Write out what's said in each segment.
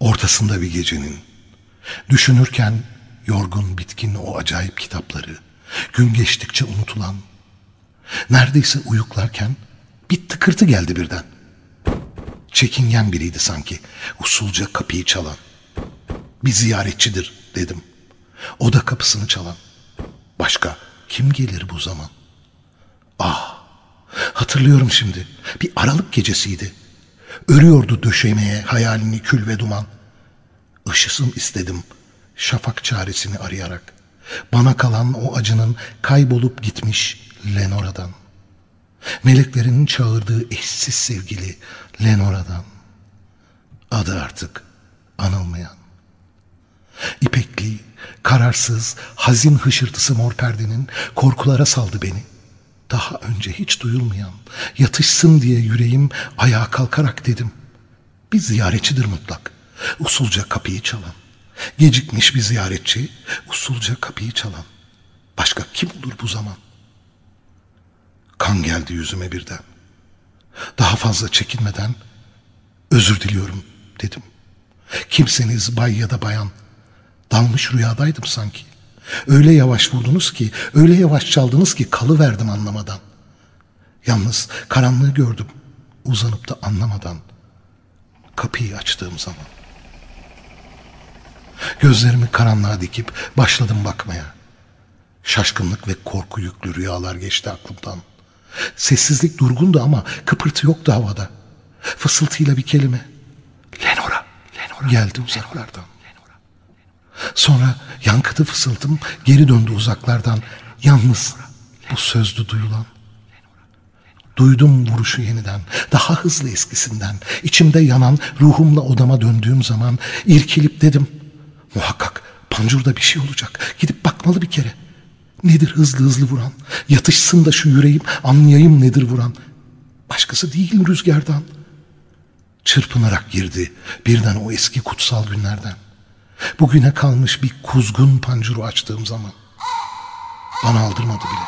Ortasında bir gecenin, düşünürken yorgun bitkin o acayip kitapları, gün geçtikçe unutulan, neredeyse uyuklarken bir tıkırtı geldi birden. Çekingen biriydi sanki, usulca kapıyı çalan. Bir ziyaretçidir dedim. Oda kapısını çalan. Başka kim gelir bu zaman? Ah, hatırlıyorum şimdi. Bir Aralık gecesiydi. Örüyordu döşemeye hayalini kül ve duman. Işısın istedim şafak çaresini arayarak. Bana kalan o acının kaybolup gitmiş Lenora'dan. Meleklerin çağırdığı eşsiz sevgili Lenora'dan. Adı artık anılmayan. İpekli, kararsız, hazin hışırtısı mor perdenin korkulara saldı beni. Daha önce hiç duyulmayan, yatışsın diye yüreğim ayağa kalkarak dedim. Bir ziyaretçidir mutlak, usulca kapıyı çalan. Gecikmiş bir ziyaretçi, usulca kapıyı çalan. Başka kim olur bu zaman? Kan geldi yüzüme birden. Daha fazla çekinmeden, özür diliyorum dedim. Kimseniz bay ya da bayan. Dalmış rüyadaydım sanki. Öyle yavaş vurdunuz ki, öyle yavaş çaldınız ki kalıverdim anlamadan. Yalnız karanlığı gördüm, uzanıp da anlamadan. Kapıyı açtığım zaman. Gözlerimi karanlığa dikip başladım bakmaya. Şaşkınlık ve korku yüklü rüyalar geçti aklımdan. Sessizlik durgundu ama kıpırtı yoktu havada. Fısıltıyla bir kelime. Lenora, Lenora geldi uzaklardan. Sonra yankıdı fısıltım geri döndü uzaklardan. Yalnız bu sözdü duyulan. Duydum vuruşu yeniden, daha hızlı eskisinden. İçimde yanan ruhumla odama döndüğüm zaman irkilip dedim. Muhakkak pancurda bir şey olacak. Gidip bakmalı bir kere. Nedir hızlı hızlı vuran? Yatışsın da şu yüreğim, anlayayım nedir vuran. Başkası değil rüzgardan. Çırpınarak girdi birden o eski kutsal günlerden. Bugüne kalmış bir kuzgun pancuru açtığım zaman. Bana aldırmadı bile.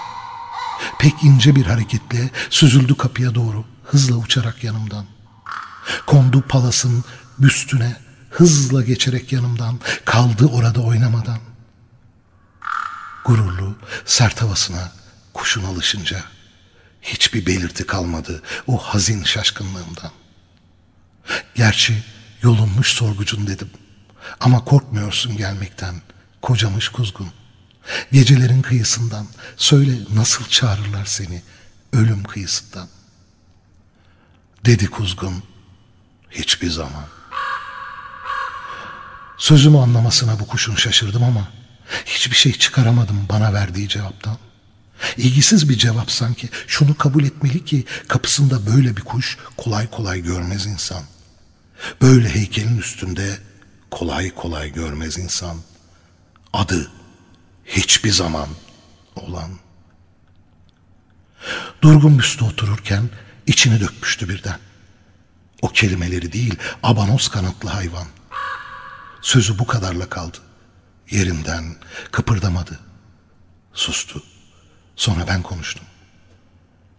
Pek ince bir hareketle süzüldü kapıya doğru, hızla uçarak yanımdan. Kondu palasın büstüne, hızla geçerek yanımdan, kaldı orada oynamadan. Gururlu, sert havasına kuşun alışınca hiçbir belirti kalmadı o hazin şaşkınlığımdan. Gerçi yolunmuş sorgucun dedim. Ama korkmuyorsun gelmekten, kocamış kuzgun. Gecelerin kıyısından, söyle nasıl çağırırlar seni ölüm kıyısından. Dedi kuzgun, hiçbir zaman. Sözümü anlamasına bu kuşun şaşırdım ama hiçbir şey çıkaramadım bana verdiği cevaptan. İlgisiz bir cevap sanki. Şunu kabul etmeli ki kapısında böyle bir kuş kolay kolay görmez insan. Böyle heykelin üstünde kolay kolay görmez insan. Adı hiçbir zaman olan. Durgun büste otururken içini dökmüştü birden. O kelimeleri değil, abanoz kanatlı hayvan. Sözü bu kadarla kaldı. Yerinden kıpırdamadı. Sustu. Sonra ben konuştum.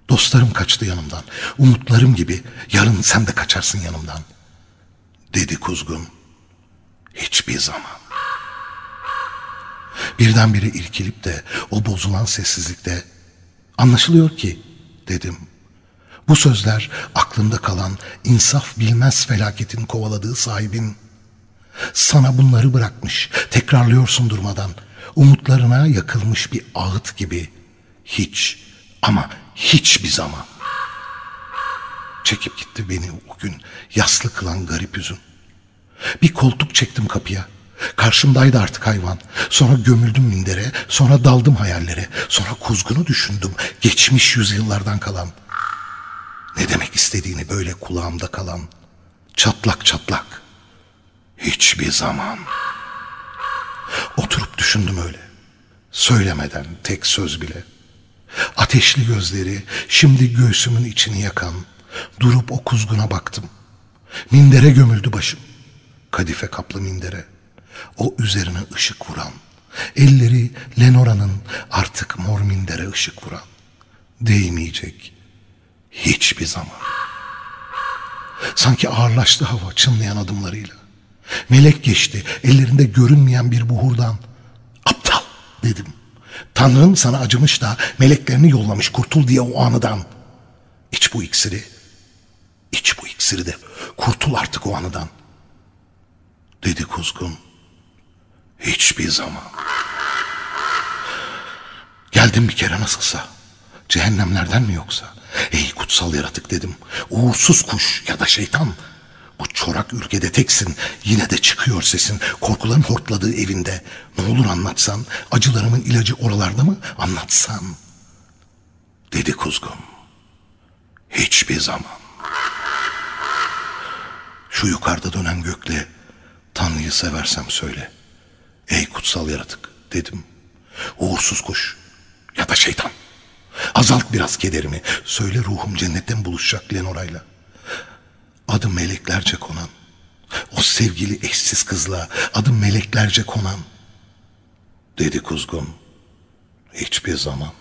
Dostlarım kaçtı yanımdan. Umutlarım gibi yarın sen de kaçarsın yanımdan. Dedi kuzgun. Hiçbir zaman. Birdenbire irkilip de o bozulan sessizlikte anlaşılıyor ki dedim. Bu sözler aklımda kalan insaf bilmez felaketin kovaladığı sahibin. Sana bunları bırakmış, tekrarlıyorsun durmadan. Umutlarına yakılmış bir ağıt gibi. Hiç ama hiçbir zaman. Çekip gitti beni o gün yaslı kılan garip hüzün. Bir koltuk çektim kapıya. Karşımdaydı artık hayvan. Sonra gömüldüm mindere, sonra daldım hayallere. Sonra kuzgunu düşündüm, geçmiş yüzyıllardan kalan. Ne demek istediğini böyle kulağımda kalan. Çatlak çatlak. Hiçbir zaman. Oturup düşündüm öyle. Söylemeden tek söz bile. Ateşli gözleri şimdi göğsümün içini yakan. Durup o kuzguna baktım. Mindere gömüldü başım. Kadife kaplı mindere. O üzerine ışık vuran. Elleri Lenora'nın artık mor mindere ışık vuran. Değmeyecek. Hiçbir zaman. Sanki ağırlaştı hava çınlayan adımlarıyla. Melek geçti ellerinde görünmeyen bir buhurdan. Aptal dedim. Tanrın sana acımış da meleklerini yollamış kurtul diye o anıdan. İç bu iksiri. İç bu iksiri de kurtul artık o anıdan. Dedi kuzgun. Hiçbir zaman. Geldim bir kere nasılsa. Cehennemlerden mi yoksa? Ey kutsal yaratık dedim. Uğursuz kuş ya da şeytan. Bu çorak ülkede teksin. Yine de çıkıyor sesin. Korkuların hortladığı evinde. Ne olur anlatsan. Acılarımın ilacı oralarda mı? Anlatsan. Dedi kuzgun. Hiçbir zaman. Şu yukarıda dönen gökle Tanrı'yı seversem söyle. Ey kutsal yaratık dedim. Uğursuz kuş ya da şeytan. Azalt biraz kederimi. Söyle ruhum cennetten buluşacak Lenora'yla. Adı meleklerce konan. O sevgili eşsiz kızla adı meleklerce konan. Dedi kuzgun. Hiçbir zaman.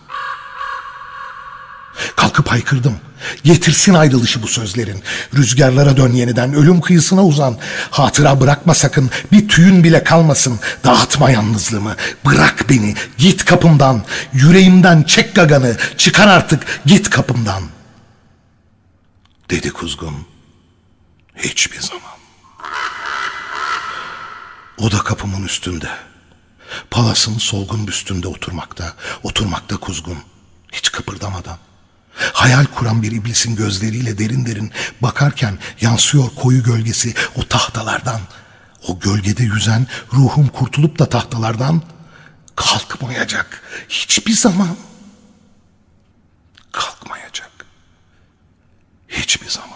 Kalkıp haykırdım. Getirsin ayrılışı bu sözlerin. Rüzgarlara dön yeniden. Ölüm kıyısına uzan. Hatıra bırakma sakın. Bir tüyün bile kalmasın. Dağıtma yalnızlığımı. Bırak beni. Git kapımdan. Yüreğimden çek gaganı. Çıkar artık. Git kapımdan. Dedi kuzgun. Hiçbir zaman. O da kapımın üstünde. Palasın solgun büstünde oturmakta. Oturmakta kuzgun. Hiç kıpırdamadan. Hayal kuran bir iblisin gözleriyle derin derin bakarken yansıyor koyu gölgesi o tahtalardan. O gölgede yüzen ruhum kurtulup da tahtalardan kalkmayacak. Hiçbir zaman kalkmayacak. Hiçbir zaman.